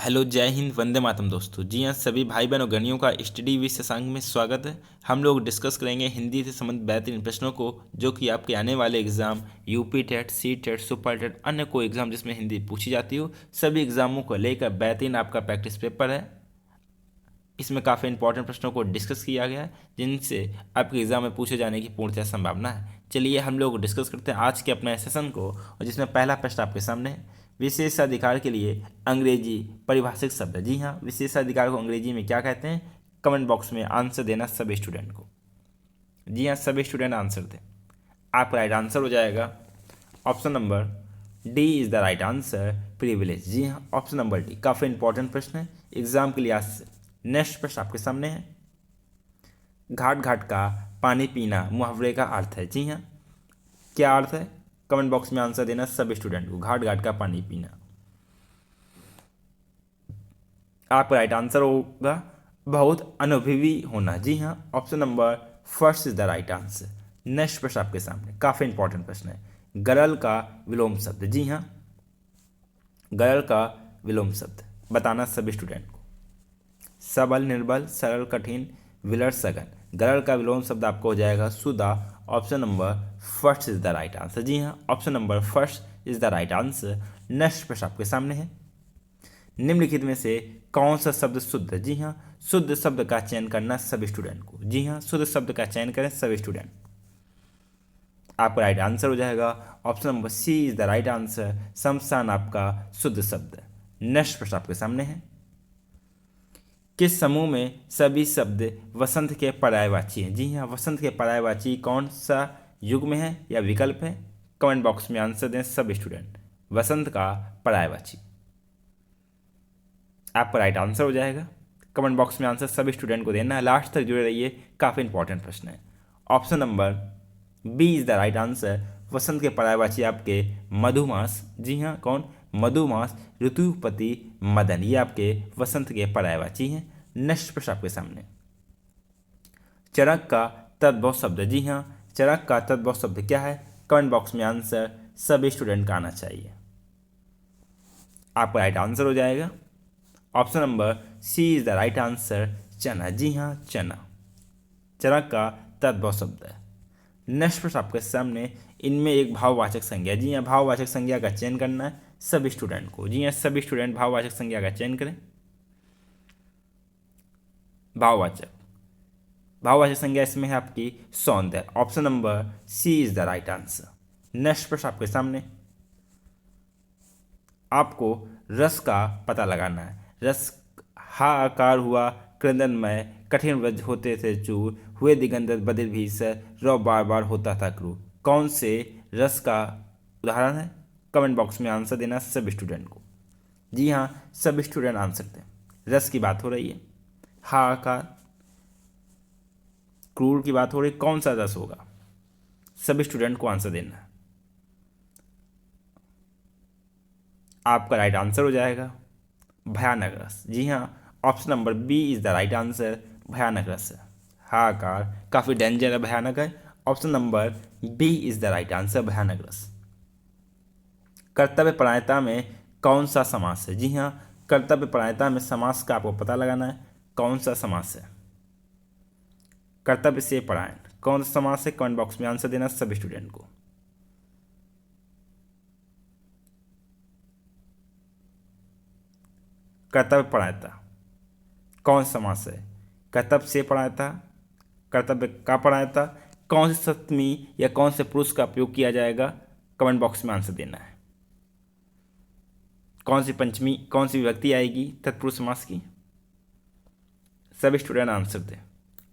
Hello, जय हिंद, वंदे मातरम दोस्तों। जी हाँ, सभी भाई बहनों गणियों का स्टडी विद शशांक में स्वागत है। हम लोग डिस्कस करेंगे हिंदी से संबंधित बेहतरीन प्रश्नों को जो कि आपके आने वाले exam UP TET, C TET, super TET, अन्य कोई एग्जाम जिसमें हिंदी पूछी जाती हो, सभी एग्जामों को लेकर बेहतरीन आपका प्रैक्टिस पेपर है। इसमें काफ़ी इंपॉर्टेंट प्रश्नों को डिस्कस किया गया है जिनसे आपके एग्जाम में पूछे जाने की पूर्णतः संभावना है। चलिए हम लोग डिस्कस करते हैं आज के अपने सेशन को, और जिसमें पहला प्रश्न आपके सामने है। विशेषाधिकार के लिए अंग्रेजी परिभाषित शब्द है। जी हाँ, विशेषाधिकार को अंग्रेजी में क्या कहते हैं? कमेंट बॉक्स में आंसर देना सभी स्टूडेंट को। जी हाँ, सभी स्टूडेंट आंसर दें। आपका राइट आंसर हो जाएगा option number D is the right answer, privilege. जी हाँ, ऑप्शन नंबर डी काफ़ी इंपॉर्टेंट प्रश्न है एग्जाम के लिहाज से। नेक्स्ट प्रश्न आपके सामने है। घाट घाट का पानी पीना मुहावरे का अर्थ है। जी हाँ, क्या अर्थ है? कमेंट बॉक्स में आंसर देना सभी स्टूडेंट को। घाट घाट का पानी पीना। आपका राइट आंसर होगा बहुत अनुभवी होना। जी हाँ, option number first is the right answer. Next प्रश्न आपके सामने काफ़ी इंपॉर्टेंट प्रश्न है। गरल का विलोम शब्द। जी हाँ, गरल का विलोम शब्द बताना सभी स्टूडेंट को। सबल, निर्बल, सरल, कठिन, विलर, सघन। गरल का विलोम शब्द आपको हो जाएगा सुधा। Option number first is the right answer. जी हाँ, option number first is the right answer. Next प्रश्न आपके सामने है। निम्नलिखित में से कौन सा शब्द शुद्ध है? जी हाँ, शुद्ध शब्द का चयन करना सभी स्टूडेंट को। जी हाँ, शुद्ध शब्द का चयन करें सभी स्टूडेंट। आपका राइट आंसर हो जाएगा option number C is the right answer. शमशान आपका शुद्ध शब्द है। नेक्स्ट प्रश्न आपके सामने है। किस समूह में सभी शब्द वसंत के पर्यायवाची हैं? जी हाँ, वसंत के पर्यायवाची कौन सा युग में है या विकल्प है? कमेंट बॉक्स में आंसर दें सभी स्टूडेंट। वसंत का पर्यायवाची आपका राइट आंसर हो जाएगा। कमेंट बॉक्स में आंसर सभी स्टूडेंट को देना है। लास्ट तक जुड़े रहिए, काफ़ी इंपॉर्टेंट प्रश्न है। Option number B is the right answer. वसंत के पर्यायवाची आपके मधुमास। जी हाँ, कौन? मधुमास, ऋतुपति, मदन, ये आपके वसंत के पर्यायवाची हैं। नेक्स्ट प्रश्न आपके सामने। चरक का तद्भव शब्द। जी हाँ, चरक का तद्भव शब्द क्या है? कमेंट बॉक्स में आंसर सभी स्टूडेंट का आना चाहिए। आपका राइट आंसर हो जाएगा option number C is the right answer, चना। जी हाँ, चना चरक का तद्भव शब्द है। नेक्स्ट प्रश्न आपके सामने। इनमें एक भाववाचक संज्ञा। जी हाँ, भाववाचक संज्ञा का चयन करना है सभी स्टूडेंट को। जी हाँ, सभी स्टूडेंट भाववाचक संज्ञा का चयन करें। भाववाचक भाववाचक संज्ञा इसमें है आपकी सौंदर्य। Option number C is the right answer. Next प्रश्न आपके सामने। आपको रस का पता लगाना है। रस हा आकार हुआ क्रंदनमय, कठिन व्रज होते थे चूर, हुए दिगंधर बदिर भीसर, रौ बार बार होता था क्रूर। कौन से रस का उदाहरण है? कमेंट बॉक्स में आंसर देना सभी स्टूडेंट को। जी हाँ, सभी स्टूडेंट आंसर दें। रस की बात हो रही है, हा आकार, क्रूर की बात हो रही, कौन सा रस होगा? सभी स्टूडेंट को आंसर देना है। आपका राइट आंसर हो जाएगा भयानक रस। जी हाँ, option number B is the right answer, भयानक रस है। हाहाकार काफ़ी डेंजर है, भयानक है। Option number B is the right answer, भयानक रस। कर्तव्यपरायणता में कौन सा समास है? जी हाँ, कर्तव्यपरायणता में समास का आपको पता लगाना है। कौन सा समास है? कर्तव्य से परायण कौन सा समास है? कमेंट बॉक्स में आंसर देना सभी स्टूडेंट को। कर्तव्यपरायणता कौन सा समास है? कर्तव्य से परायणता, कर्तव्य का परायणता, कौन सी सप्तमी या कौन से पुरुष का उपयोग किया जाएगा? कमेंट बॉक्स में आंसर देना है। कौन सी पंचमी, कौन सी विभक्ति आएगी तत्पुरुष समास की? सभी स्टूडेंट आंसर दें।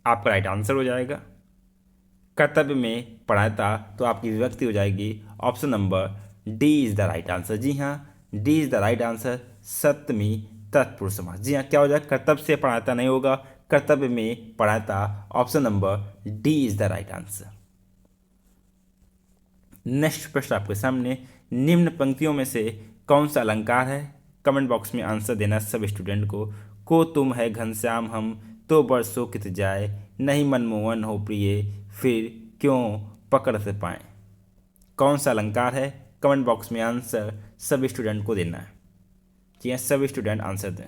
आपका राइट आंसर हो जाएगा कर्तव्य में पढ़ाता, तो आपकी विभक्ति हो जाएगी option number D is the right answer. जी हाँ, D is the right answer, सप्तमी तत्पुरुष समास। जी हाँ, क्या हो जाएगा? कर्तव्य से पढ़ाता नहीं होगा, कर्तव्य में पढ़ाता। Option number D is the right answer. Next प्रश्न आपके सामने। निम्न पंक्तियों में से कौन सा अलंकार है? कमेंट बॉक्स में आंसर देना सब स्टूडेंट को तुम है घनश्याम हम, तो बरसों कित जाए, नहीं मनमोहन हो प्रिय, फिर क्यों पकड़ से पाए। कौन सा अलंकार है? कमेंट बॉक्स में आंसर सभी स्टूडेंट को देना है। जी हाँ, सभी स्टूडेंट आंसर दें।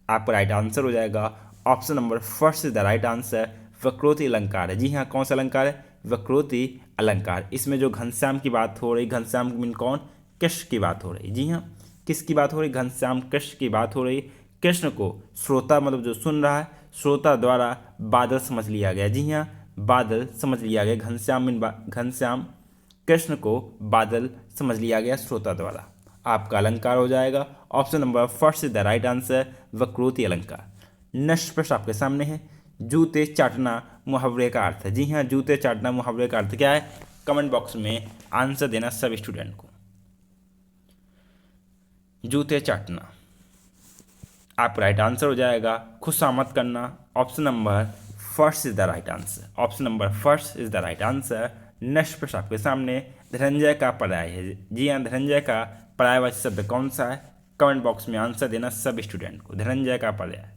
आपका राइट आंसर हो जाएगा option number first is the right answer, वक्रोति अलंकार है। जी हाँ, कौन सा अलंकार है? वक्रोति अलंकार। इसमें जो घनश्याम की बात हो रही, घनश्याम मीन कौन? कृष्ण की बात हो रही। जी हाँ, किसकी बात हो रही? घनश्याम कृष्ण की बात हो रही। कृष्ण को श्रोता मतलब जो सुन रहा है, श्रोता द्वारा बादल समझ लिया गया। जी हाँ, बादल समझ लिया गया। घनश्याम मीन घनश्याम कृष्ण को बादल समझ लिया गया श्रोता द्वारा। आपका अलंकार हो जाएगा option number first is the right answer, वक्रोति अलंकार। नेक्स्ट प्रश्न आपके सामने है, जूते चाटना मुहावरे का अर्थ है। जी हाँ, जूते चाटना मुहावरे का अर्थ क्या है? कमेंट बॉक्स में आंसर देना सभी स्टूडेंट को। जूते चाटना आप राइट आंसर हो जाएगा खुशामद करना। Option number first is the right answer. Option number first is the right answer. Next प्रश्न आपके सामने, धनंजय का पर्याय है। जी हाँ, धनंजय का पर्यायवाची शब्द कौन सा है? कमेंट बॉक्स में आंसर देना सभी स्टूडेंट को। धनंजय का पर्याय,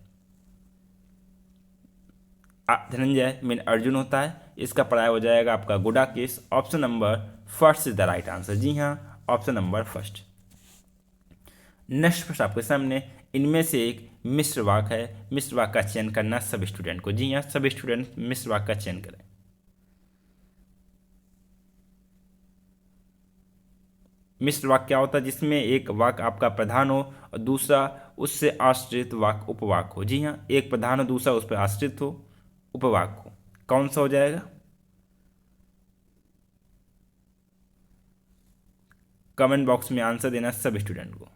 धनंजय मीन अर्जुन होता है, इसका पर्याय हो जाएगा आपका गुडाकेश। Option number first is the right answer. जी हाँ, ऑप्शन नंबर फर्स्ट। नेक्स्ट प्रश्न आपके सामने, इनमें से एक मिश्र वाक्य है, मिश्र वाक्य का चयन करना सभी स्टूडेंट को। जी हाँ, सभी स्टूडेंट मिश्र वाक्य का चयन करें। मिश्र वाक्य क्या होता है? जिसमें एक वाक्य आपका प्रधान हो और दूसरा उससे आश्रित वाक्य उपवाक्य हो। जी हाँ, एक प्रधान हो, दूसरा उस पर आश्रित हो, उपवाक्य हो। कौन सा हो जाएगा? कमेंट बॉक्स में आंसर देना सभी स्टूडेंट को।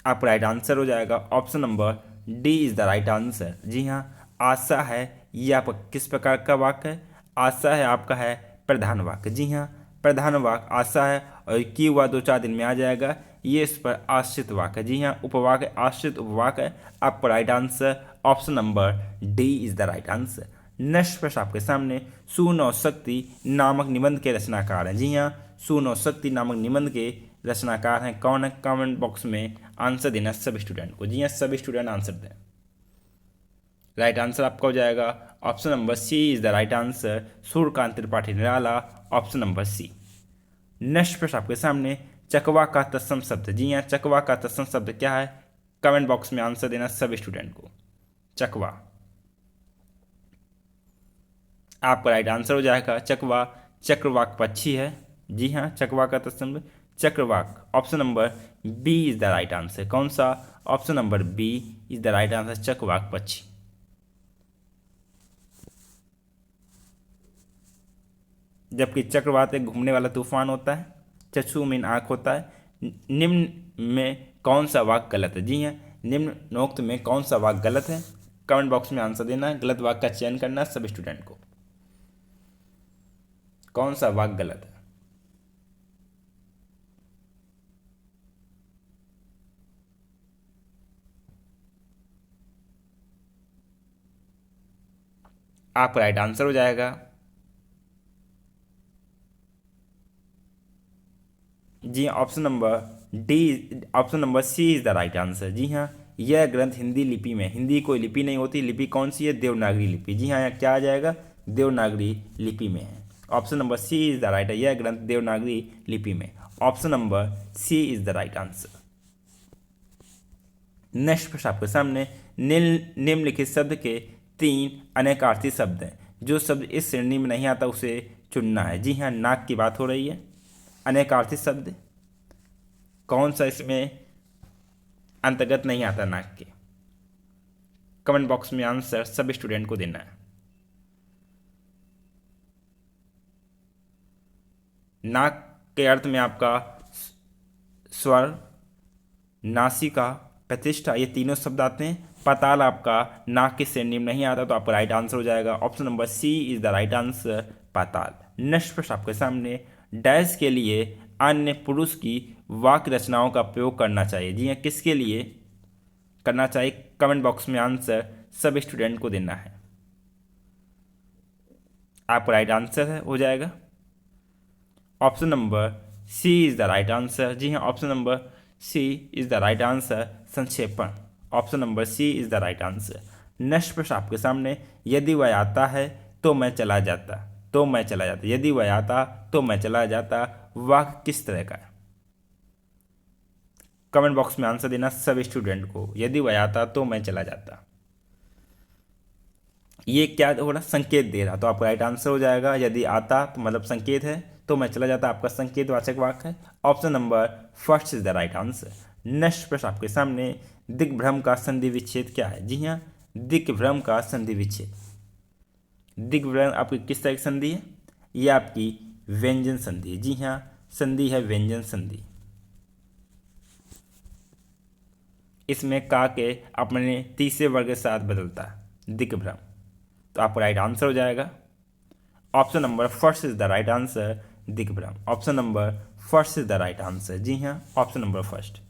आपका राइट आंसर हो जाएगा option number D is the right answer. जी हाँ, आशा है ये आपका किस प्रकार का वाक्य है? आशा है आपका है प्रधान वाक्य। जी हाँ, प्रधान वाक्य आशा है और की हुआ 2-4 दिन में आ जाएगा, ये इस पर आश्रित वाक्य है। जी हाँ, उपवाक्य आश्रित उपवाक्य है। आपका right answer option number D is the right answer. Next प्रश्न आपके सामने, सुनौशक्ति नामक निबंध के रचनाकार हैं। जी हाँ, सुनौशक्ति नामक निबंध के रचनाकार हैं कौन है? कमेंट बॉक्स में आंसर देना सभी स्टूडेंट को। जी हाँ, सभी स्टूडेंट आंसर दें। राइट आंसर आपका हो जाएगा option number C is the right answer, Suryakant Tripathi Nirala. Option number C. Next प्रश्न आपके सामने, चकवा का तत्सम शब्द। जी हाँ, चकवा का तत्सम शब्द क्या है? कमेंट बॉक्स में आंसर देना सभी स्टूडेंट को। चकवा आपका राइट आंसर हो जाएगा चकवा चक्रवाक पक्षी है। जी हाँ, चकवा का तत्सम चक्रवाक। Option number B is the right answer. कौन सा? Option number B is the right answer, चकवाक पक्षी। जबकि चक्रवात एक घूमने वाला तूफान होता है। चक्षु मीन आँख होता है। निम्न में कौन सा वाक्य गलत है? जी हाँ, निम्नोक्त में कौन सा वाक्य गलत है? कमेंट बॉक्स में आंसर देना है। गलत वाक्य का चयन करना सभी स्टूडेंट को। कौन सा वाक्य गलत है? आपका राइट आंसर हो जाएगा जी, option number D, option number C is the right answer. जी हाँ, यह ग्रंथ हिंदी लिपि में, हिंदी कोई लिपि नहीं होती, लिपि कौन सी है? देवनागरी लिपि। जी हाँ, यहाँ क्या आ जाएगा? देवनागरी लिपि में है। Option number C is the right है, यह ग्रंथ देवनागरी लिपि में। Option number C is the right answer. Next प्रश्न आपके सामने, निम्नलिखित शब्द के 3 अनेकार्थी शब्द हैं। जो शब्द इस श्रेणी में नहीं आता उसे चुनना है। जी हाँ, नाक की बात हो रही है। अनेकार्थी शब्द कौन सा इसमें अंतर्गत नहीं आता नाक के? कमेंट बॉक्स में आंसर सभी स्टूडेंट को देना है। नाक के अर्थ में आपका स्वर, नासिका, प्रतिष्ठा, ये तीनों शब्द आते हैं। पाताल आपका नाक की श्रेणी में नहीं आता, तो आपका राइट आंसर हो जाएगा option number C is the right answer, पाताल। नेक्स्ट प्रश्न आपके सामने, डैश के लिए अन्य पुरुष की वाक्य रचनाओं का प्रयोग करना चाहिए। जी हाँ, किसके लिए करना चाहिए? कमेंट बॉक्स में आंसर सब स्टूडेंट को देना है। आपका राइट आंसर है हो जाएगा option number C is the right answer. जी हाँ, option number C is the right answer, संक्षेपण। Option number C is the right answer. Next प्रश्न आपके सामने, यदि वह आता है तो मैं चला जाता, तो मैं चला जाता। यदि वह आता तो मैं चला जाता, वाक्य किस तरह का है? कमेंट बॉक्स में आंसर देना सब स्टूडेंट को। यदि वह आता तो मैं चला जाता, ये क्या हो रहा, संकेत दे रहा, तो आपका राइट आंसर हो जाएगा यदि आता तो मतलब संकेत है, तो मैं चला जाता आपका संकेतवाचक वाक्य है। Option number first is the right answer. Next प्रश्न आपके सामने, दिग्भ्रम का संधि विच्छेद क्या है? जी हाँ, दिग्भ्रम का संधि विच्छेद। दिग्भ्रम आपकी किस तरह की संधि है? ये आपकी व्यंजन संधि है। जी हाँ, संधि है व्यंजन संधि। इसमें का के अपने तीसरे वर्ग के साथ बदलता है दिग्भ्रम, तो आपका राइट आंसर हो जाएगा option number first is the right answer, दिग्भ्रम। Option number first is the right answer. जी हाँ, ऑप्शन नंबर फर्स्ट।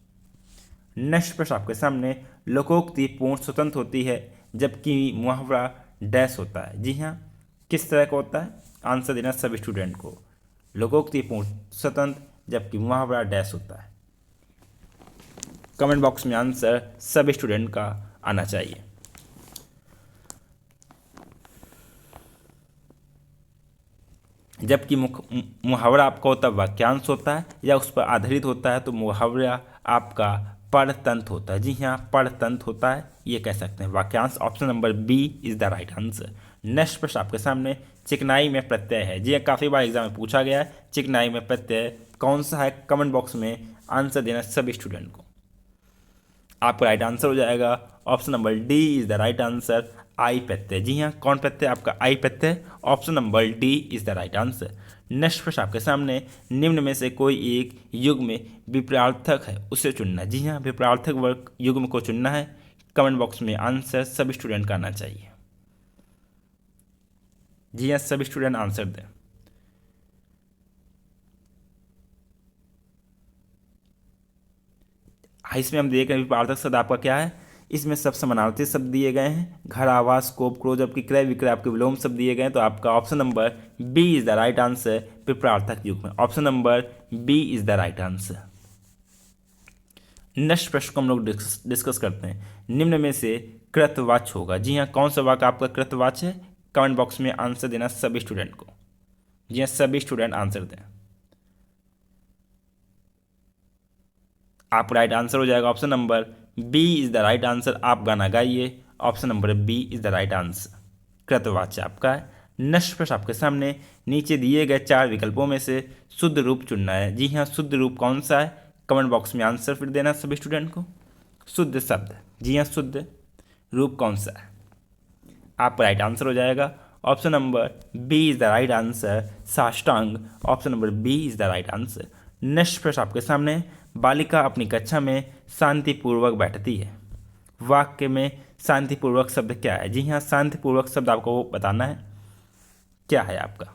नेक्स्ट प्रश्न आपके सामने, लोकोक्ति पूर्ण स्वतंत्र होती है जबकि मुहावरा डैश होता है। जी हाँ, किस तरह का होता है? आंसर देना सभी स्टूडेंट को। लोकोक्ति पूर्ण स्वतंत्र जबकि मुहावरा डैश होता है। कमेंट बॉक्स में आंसर सभी स्टूडेंट का आना चाहिए। जबकि मुहावरा आपका होता है वाक्यांश होता है या उस पर आधारित होता है, तो मुहावरा आपका परतंत्र होता है। जी हाँ, परतंत्र होता है, ये कह सकते हैं वाक्यांश। Option number B is the right answer. Next प्रश्न आपके सामने, चिकनाई में प्रत्यय है। जी हाँ, काफ़ी बार एग्जाम में पूछा गया है, चिकनाई में प्रत्यय कौन सा है? कमेंट बॉक्स में आंसर देना सभी स्टूडेंट को। आपका राइट आंसर हो जाएगा option number D is the right answer, आई प्रत्यय। जी हाँ, कौन प्रत्यय? आपका आई प्रत्यय। Option number D is the right answer. Next प्रश्न आपके सामने, निम्न में से कोई एक युग्म में विपरीतार्थक है, उसे चुनना। जी हाँ, विपरीतार्थक वर्ग युग्म को चुनना है। कमेंट बॉक्स में आंसर सभी स्टूडेंट का आना चाहिए। जी हाँ, सभी स्टूडेंट आंसर दें। इसमें हम देख रहे हैं विपरीतार्थक शब्द आपका क्या है, इसमें सब समानार्थी शब्द दिए गए हैं, घर, आवास, कोप, क्रोध, जबकि क्रय विक्रय आपके विलोम शब्द दिए गए हैं, तो आपका option number B is the right answer, विपरीतार्थक युग्म। Option number B is the right answer. Next प्रश्न को हम लोग डिस्कस करते हैं, निम्न में से कृतवाच्य होगा। जी हाँ, कौन सा वाक्य आपका कृतवाच्य है? कमेंट बॉक्स में आंसर देना सभी स्टूडेंट को। जी हाँ, सभी स्टूडेंट आंसर दें। आप राइट आंसर हो जाएगा option number B is the right answer. आप गाना गाइए। Option number B is the right answer, कृतवाच्य आपका है। नेक्स्ट प्रश्न आपके सामने, नीचे दिए गए 4 विकल्पों में से शुद्ध रूप चुनना है। जी हाँ, शुद्ध रूप कौन सा है? कमेंट बॉक्स में आंसर फिर देना सभी स्टूडेंट को। शुद्ध शब्द। जी हाँ, शुद्ध रूप कौन सा है? आप राइट आंसर हो जाएगा option number B is the right answer, साष्टांग। Option number B is the right answer. Next प्रश्न आपके सामने, बालिका अपनी कक्षा में शांतिपूर्वक बैठती है। वाक्य में शांतिपूर्वक शब्द क्या है? जी हाँ, शांतिपूर्वक शब्द आपको बताना है, क्या है आपका?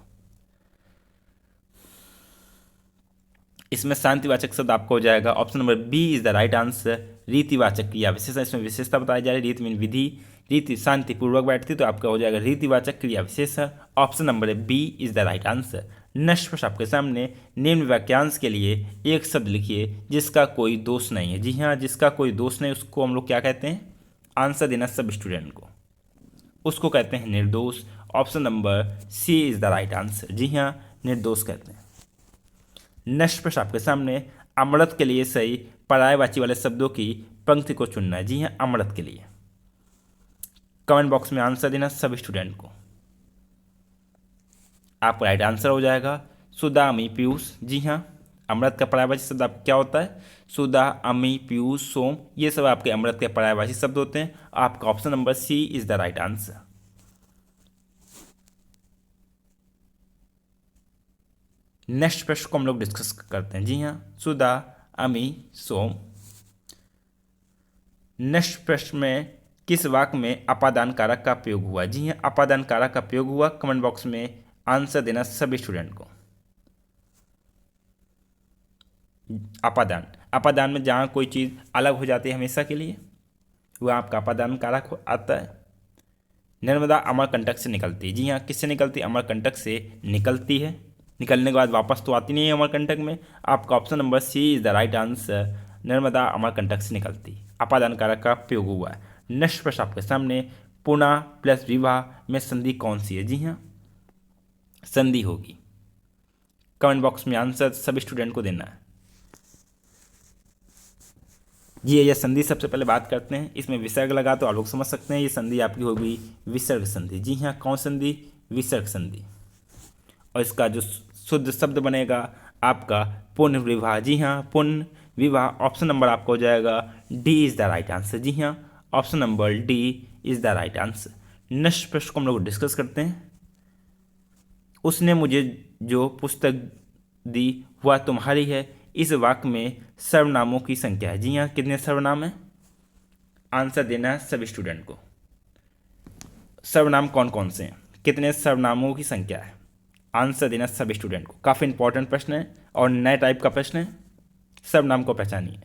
इसमें शांतिवाचक शब्द आपको हो जाएगा option number B is the right answer, रीतिवाचक क्रिया विशेषण। इसमें विशेषता बताई जा रही है, रीति मीन विधि, रीति शांतिपूर्वक बैठती, तो आपका हो जाएगा रीतिवाचक क्रिया विशेषण। Option number B is the right answer. Next प्रश्न आपके सामने, निम्न वाक्यांश के लिए एक शब्द लिखिए जिसका कोई दोष नहीं है। जी हाँ, जिसका कोई दोष नहीं, उसको हम लोग क्या कहते हैं? आंसर देना सब स्टूडेंट को। उसको कहते हैं निर्दोष। Option number C is the right answer. जी हाँ, निर्दोष कहते हैं। नेक्स्ट प्रश्न आपके सामने, अमृत के लिए सही पर्यायवाची वाले शब्दों की पंक्ति को चुनना है। जी हाँ, अमृत के लिए। कमेंट बॉक्स में आंसर देना सभी स्टूडेंट को। आपका राइट आंसर हो जाएगा सुधा, अमी, पीयूष। जी हाँ, अमृत का पर्यायवाची शब्द आप क्या होता है? सुधा, अमी, पीयूष, सोम, ये सब आपके अमृत के पर्यायवाची शब्द होते हैं। आपका option number C is the right answer. Next प्रश्न को हम लोग डिस्कस करते हैं। जी हाँ, सुधा, अमी, सोम। नेक्स्ट प्रश्न में किस वाक्य में अपादान कारक का प्रयोग हुआ? जी हाँ, अपादान कारक का प्रयोग हुआ। कमेंट बॉक्स में आंसर देना सभी स्टूडेंट को। अपादान, अपादान में जहाँ कोई चीज़ अलग हो जाती है हमेशा के लिए, वह आपका अपादान कारक आता है। नर्मदा अमरकंटक से निकलती है। जी हाँ, किससे निकलती है? अमरकंटक से निकलती है। निकलने के बाद वापस तो आती नहीं है अमरकंटक में। आपका option number C is the right answer, Narmada Amarkantak से निकलती, अपादान कारक का प्रयोग हुआ है। नेक्स्ट प्रश्न आपके सामने, पुनः प्लस विवाह में संधि कौन सी है? जी हाँ, संधि होगी? कमेंट बॉक्स में आंसर सभी स्टूडेंट को देना है। ये संधि सबसे पहले बात करते हैं, इसमें विसर्ग लगा तो आप लोग समझ सकते हैं ये संधि आपकी होगी विसर्ग संधि। जी हाँ, कौन संधि? विसर्ग संधि। और इसका जो शुद्ध शब्द बनेगा आपका पुनर्विवाह। जी हाँ, पुनर्विवाह। ऑप्शन नंबर आपका हो जाएगा D is the right answer. जी हाँ, option number D is the right answer. Next प्रश्न को हम लोग डिस्कस करते हैं। उसने मुझे जो पुस्तक दी वह तुम्हारी है। इस वाक्य में सर्वनामों की संख्या है। जी हाँ, कितने सर्वनाम है? आंसर देना है सभी स्टूडेंट को। सर्वनाम कौन कौन से हैं, कितने सर्वनामों की संख्या है? आंसर देना सभी स्टूडेंट को। काफ़ी इंपॉर्टेंट प्रश्न है और नए टाइप का प्रश्न है। सर्वनाम को पहचानिए।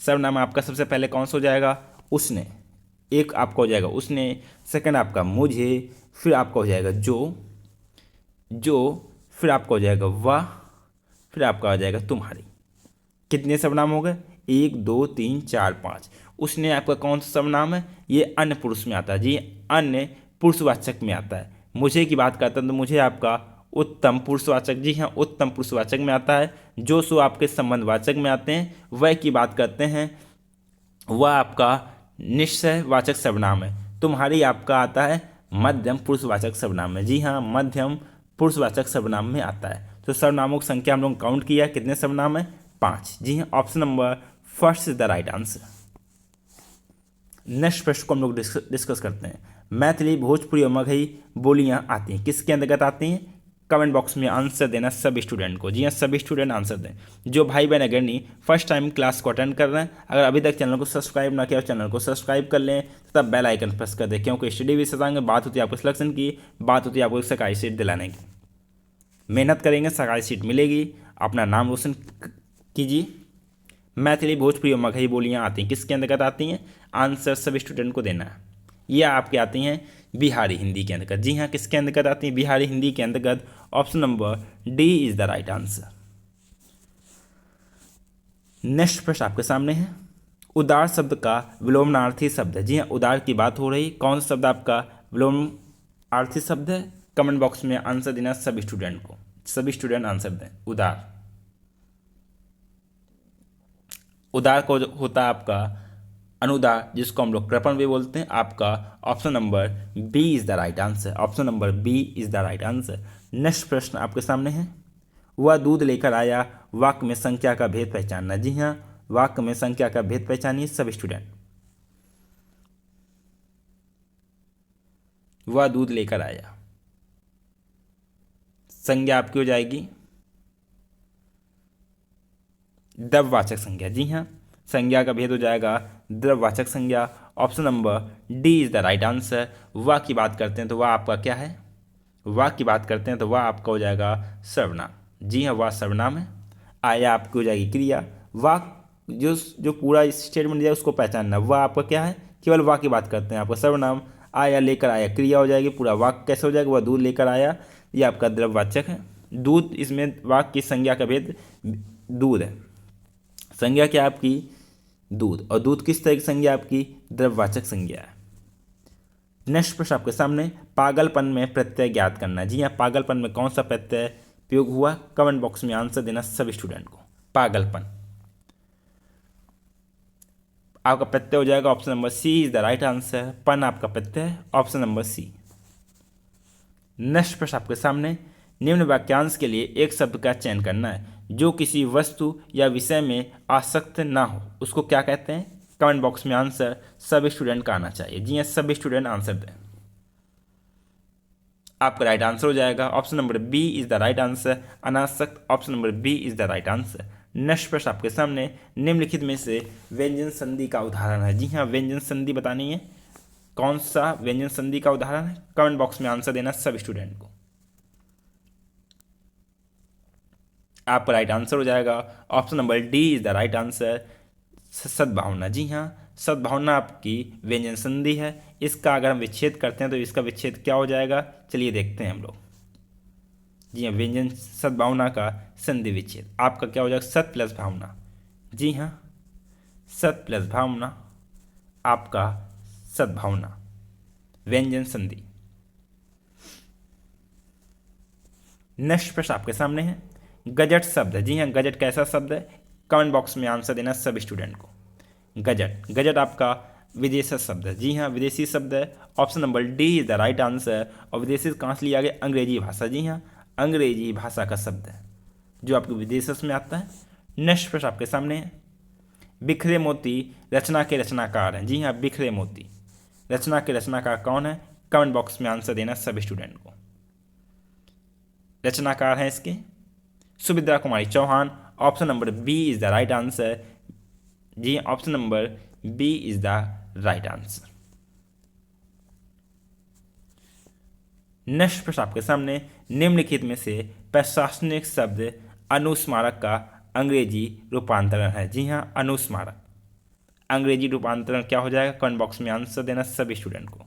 सर्वनाम आपका सबसे पहले कौन सा हो जाएगा? उसने। एक आपका हो जाएगा उसने, सेकंड आपका मुझे, फिर आपका हो जाएगा जो, फिर आपका हो जाएगा वह, फिर आपका हो जाएगा तुम्हारी। कितने सर्वनाम हो गए? 1 2 3 4 5। उसने आपका कौन सा सर्वनाम है? ये अन्य पुरुष में आता है। जी, अन्य पुरुषवाचक में आता है। मुझे की बात करता हूँ तो मुझे आपका उत्तम पुरुषवाचक। जी हाँ, उत्तम पुरुषवाचक में आता है। जो सो आपके संबंधवाचक में आते हैं। वह की बात करते हैं, वह आपका निश्चयवाचक सर्वनाम है। तुम्हारी आपका आता है मध्यम पुरुषवाचक सर्वनाम में। जी हाँ, मध्यम पुरुषवाचक सर्वनाम में आता है। तो सर्वनामों की संख्या हम लोग काउंट किया, कितने सर्वनाम है? 5। जी हाँ, option number first is the right answer. Next प्रश्न को हम लोग डिस्कस करते हैं। मैथिली, भोजपुरी और मगही बोलियां आती हैं, किसके अंतर्गत आती हैं? कमेंट बॉक्स में आंसर देना सभी स्टूडेंट को। जी हाँ, सभी स्टूडेंट आंसर दें। जो भाई बहन अगर नहीं फर्स्ट टाइम क्लास को अटेंड कर रहे हैं, अगर अभी तक चैनल को सब्सक्राइब ना किया, चैनल को सब्सक्राइब कर लें तथा बेल आइकन प्रेस कर दें, क्योंकि स्टडी विद शशांक में बात होती है आपको सिलेक्शन की, बात होती है आपको सरकारी सीट दिलाने की। मेहनत करेंगे, सरकारी सीट मिलेगी। अपना नाम रोशन कीजिए। मैथिली, भोजपुरी और मगही बोलियां आती हैं, किसके अंतर्गत आती हैं? आंसर सभी स्टूडेंट को देना है। ये आपके आती हैं बिहारी हिंदी के अंतर्गत। जी हाँ, किसके अंतर्गत आती हैं? बिहारी हिंदी के अंतर्गत। Option number D is the right answer. Next प्रश्न आपके सामने है। उदार शब्द का विलोमनार्थी शब्द है। जी हाँ, उदार की बात हो रही। कौन सा शब्द आपका विलोमार्थी शब्द है? कमेंट बॉक्स में आंसर देना सभी स्टूडेंट को। सभी स्टूडेंट आंसर दें। उदार, उदार को होता है आपका अनुदार, जिसको हम लोग कृपण भी बोलते हैं। आपका option number B is the right answer. Option number B is the right answer. Next प्रश्न आपके सामने है। वह दूध लेकर आया, वाक्य में संख्या का भेद पहचानना। जी हाँ, वाक्य में संख्या का भेद पहचानिए सभी स्टूडेंट। वह दूध लेकर आया, संज्ञा आपकी हो जाएगी द्रव्यवाचक संज्ञा। जी हाँ, संज्ञा का भेद हो जाएगा द्रव्यवाचक संज्ञा। Option number D is the right answer. वह की बात करते हैं तो वह आपका क्या है? वह की बात करते हैं तो वह आपका हो जाएगा सर्वनाम। जी हाँ, वह सर्वनाम है। आया आपकी हो जाएगी क्रिया। वह जो जो पूरा स्टेटमेंट दिया उसको पहचानना, वह आपका क्या है? केवल वाक्य की बात करते हैं। आपका सर्वनाम आया, लेकर आया, क्रिया हो जाएगी। पूरा वाक्य कैसे हो जाएगा? वह दूध लेकर आया, ये आपका द्रव्यवाचक है। दूध, इसमें वाक्य की संज्ञा का भेद दूध है। संज्ञा क्या आपकी? दूध। और दूध किस तरह की संज्ञा आपकी? द्रव्यवाचक संज्ञा है। नेक्स्ट प्रश्न आपके सामने। पागलपन में प्रत्यय ज्ञात करना। जी हाँ, पागलपन में कौन सा प्रत्यय प्रयोग हुआ? कमेंट बॉक्स में आंसर देना सभी स्टूडेंट को। पागलपन, आपका प्रत्यय हो जाएगा option number C is the right answer. पन आपका प्रत्यय, ऑप्शन नंबर सी। नेक्स्ट प्रश्न आपके सामने। निम्न वाक्यांश के लिए एक शब्द का चयन करना है जो किसी वस्तु या विषय में आसक्त ना हो, उसको क्या कहते हैं? कमेंट बॉक्स में आंसर सभी स्टूडेंट का आना चाहिए। जी हाँ, सभी स्टूडेंट आंसर दें। आपका राइट आंसर हो जाएगा option number B is the right answer. अनासक्त, option number B is the right answer. Next प्रश्न आपके सामने। निम्नलिखित में से व्यंजन संधि का उदाहरण है। जी हाँ, व्यंजन संधि बतानी है। कौन सा व्यंजन संधि का उदाहरण है? कमेंट बॉक्स में आंसर देना सभी स्टूडेंट को। आपका राइट आंसर हो जाएगा option number D is the right answer. सद्भावना। जी हाँ, सद्भावना आपकी व्यंजन संधि है। इसका अगर हम विच्छेद करते हैं तो इसका विच्छेद क्या हो जाएगा? चलिए देखते हैं हम लोग। जी हाँ, व्यंजन सद्भावना का संधि विच्छेद आपका क्या हो जाएगा? सत प्लस भावना। जी हाँ, सत प्लस भावना आपका सद्भावना व्यंजन संधि। नेक्स्ट प्रश्न आपके सामने है, गजट शब्द है। जी हाँ, गजट कैसा शब्द है? कमेंट बॉक्स में आंसर देना सभी स्टूडेंट को। गजट, गजट आपका विदेशी शब्द है। जी हाँ, विदेशी शब्द है। Option number D is the right answer. और विदेशी कहाँ से लिया गया? अंग्रेजी भाषा। जी हाँ, अंग्रेजी भाषा का शब्द है जो आपके विदेश में आता है। नेक्स्ट प्रश्न आपके सामने है, बिखरे मोती रचना के रचनाकार हैं। जी हाँ, बिखरे मोती रचना के रचनाकार कौन है? कमेंट बॉक्स में आंसर देना सभी स्टूडेंट को। रचनाकार हैं इसके Subhadra Kumari Chauhan. Option number B is the right answer. जी, option number B is the right answer. Next प्रश्न आपके सामने, निम्नलिखित में से प्रशासनिक शब्द अनुस्मारक का अंग्रेजी रूपांतरण है। जी हाँ, अनुस्मारक अंग्रेजी रूपांतरण क्या हो जाएगा? कमेंट बॉक्स में आंसर देना सभी स्टूडेंट को।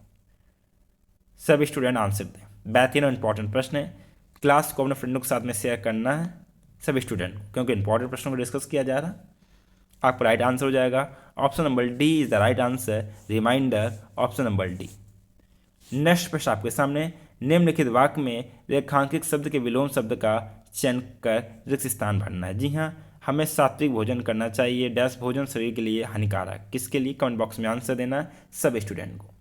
सभी स्टूडेंट आंसर दें। बेहतरीन और इंपॉर्टेंट प्रश्न है, क्लास को अपने फ्रेंडों के साथ में शेयर करना है सभी स्टूडेंट को, क्योंकि इंपॉर्टेंट प्रश्नों को डिस्कस किया जा रहा है। आपका राइट आंसर हो जाएगा option number D is the right answer. Reminder option number D. Next प्रश्न आपके सामने, निम्नलिखित वाक्य में रेखांकित शब्द के विलोम शब्द का चयन कर रिक्त स्थान भरना है। जी हाँ, हमें सात्विक भोजन करना चाहिए। डैश भोजन शरीर के लिए हानिकारक। किसके लिए? कमेंट बॉक्स में आंसर देना सभी स्टूडेंट को।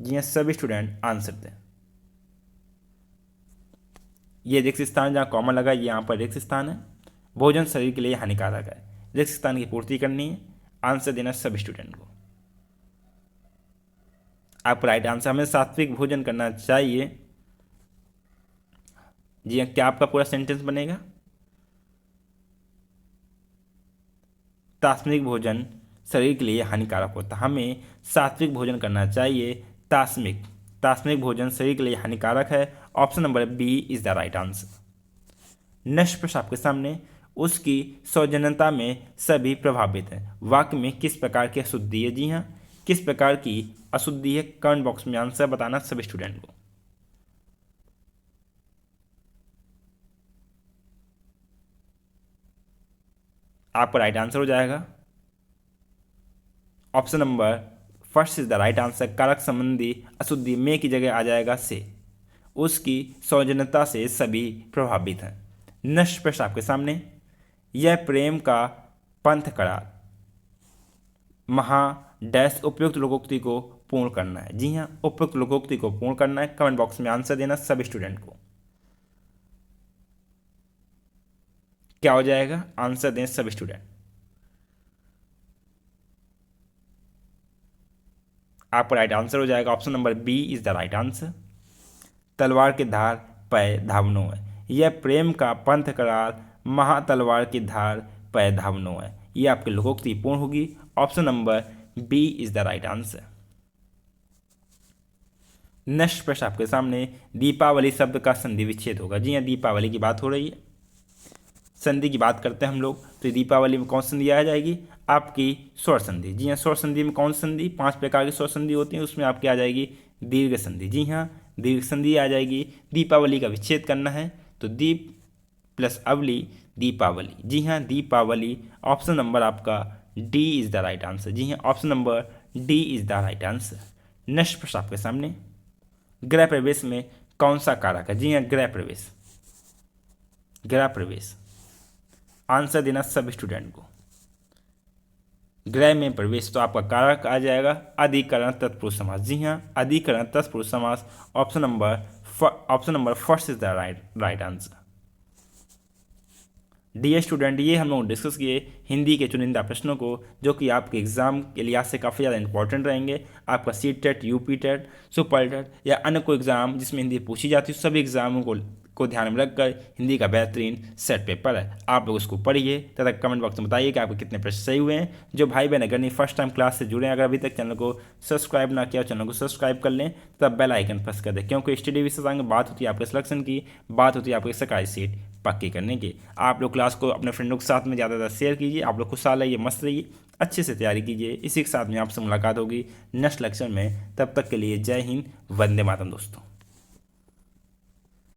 जी हाँ, सभी स्टूडेंट आंसर दें। ये रिक्त स्थान जहाँ कॉमन लगा, ये यहाँ पर रिक्त स्थान है। भोजन शरीर के लिए हानिकारक है। रिक्त स्थान की पूर्ति करनी है। आंसर देना सभी स्टूडेंट को। आप राइट आंसर, हमें सात्विक भोजन करना चाहिए। जी हाँ, क्या आपका पूरा सेंटेंस बनेगा? तात्मिक भोजन शरीर के लिए हानिकारक होता है। हमें सात्विक भोजन करना चाहिए। तात्मिक भोजन शरीर के लिए हानिकारक है। Option number B is the right answer. Next प्रश्न आपके सामने, उसकी सौजन्यता में सभी प्रभावित हैं। वाक्य में किस प्रकार की अशुद्धि है? जी हाँ, किस प्रकार की अशुद्धि है? कमेंट बॉक्स में आंसर बताना सभी स्टूडेंट को। आपका राइट आंसर हो जाएगा option number first is the right answer. कारक संबंधी अशुद्धि में की जगह आ जाएगा से। उसकी सौजन्यता से सभी प्रभावित हैं। नेक्स्ट प्रश्न आपके सामने, यह प्रेम का पंथ करार महा डैश उपयुक्त लोकोक्ति को पूर्ण करना है। जी हाँ, उपयुक्त लोकोक्ति को पूर्ण करना है। कमेंट बॉक्स में आंसर देना सभी स्टूडेंट को। क्या हो जाएगा? आंसर दें सभी स्टूडेंट। आपका राइट आंसर हो जाएगा option number B is the right answer. तलवार की धार पै धावनो है। यह प्रेम का पंथ करार महा तलवार की धार पै धावनो है। यह आपकी लोकोक्ति पूर्ण होगी। Option number B is the right answer. Next प्रश्न आपके सामने, दीपावली शब्द का संधि विच्छेद होगा। जी हाँ, दीपावली की बात हो रही है, संधि की बात करते हैं हम लोग। तो दीपावली में कौन सी संधि आ जाएगी? आपकी स्वर संधि। जी हाँ, स्वर संधि में कौन सी संधि? 5 प्रकार की स्वर संधि होती है, उसमें आपकी आ जाएगी दीर्घ संधि। जी हाँ, दीर्घ संधि आ जाएगी। दीपावली का विच्छेद करना है तो दीप प्लस अवली दीपावली। जी हाँ, दीपावली। ऑप्शन नंबर आपका D is the right answer. जी हाँ, option number D is the right answer. Next प्रश्न आपके सामने, गृह प्रवेश में कौन सा कारक है? जी हाँ, गृह प्रवेश। गृह प्रवेश आंसर देना सब स्टूडेंट को। गृह में प्रवेश तो आपका कारक आ जाएगा अधिकरण तत्पुरुष समास। जी हाँ, अधिकरण तत्पुरुष समास। Option number first is the right answer. Dear student, ये हम लोग डिस्कस किए हिंदी के चुनिंदा प्रश्नों को, जो कि आपके एग्जाम के लिहाज से काफ़ी ज़्यादा इंपॉर्टेंट रहेंगे। आपका CTET, UP TET, super TET या अन्य कोई एग्जाम जिसमें हिंदी पूछी जाती है, सभी एग्जामों को ध्यान में रखकर हिंदी का बेहतरीन सेट पेपर है। आप लोग उसको पढ़िए तथा कमेंट बॉक्स में बताइए कि आपके कितने प्रश्न सही हुए हैं। जो भाई बहन अगर नहीं फर्स्ट टाइम क्लास से जुड़े हैं, अगर अभी तक चैनल को सब्सक्राइब ना किया, चैनल को सब्सक्राइब कर लें तब बेल आइकन प्रेस कर दें, क्योंकि स्टडी विशेषज्ञ बात होती है आपके सिलेक्शन की, बात होती है आपकी सरकारी सीट पक्की करने की। आप लोग क्लास को अपने फ्रेंडों के साथ में ज़्यादा ज़्यादा शेयर कीजिए। आप लोग खुशहाल रहिए, मस्त रहिए, अच्छे से तैयारी कीजिए। इसी के साथ में आपसे मुलाकात होगी नेक्स्ट लेक्चर में। तब तक के लिए जय हिंद, वंदे मातरम दोस्तों।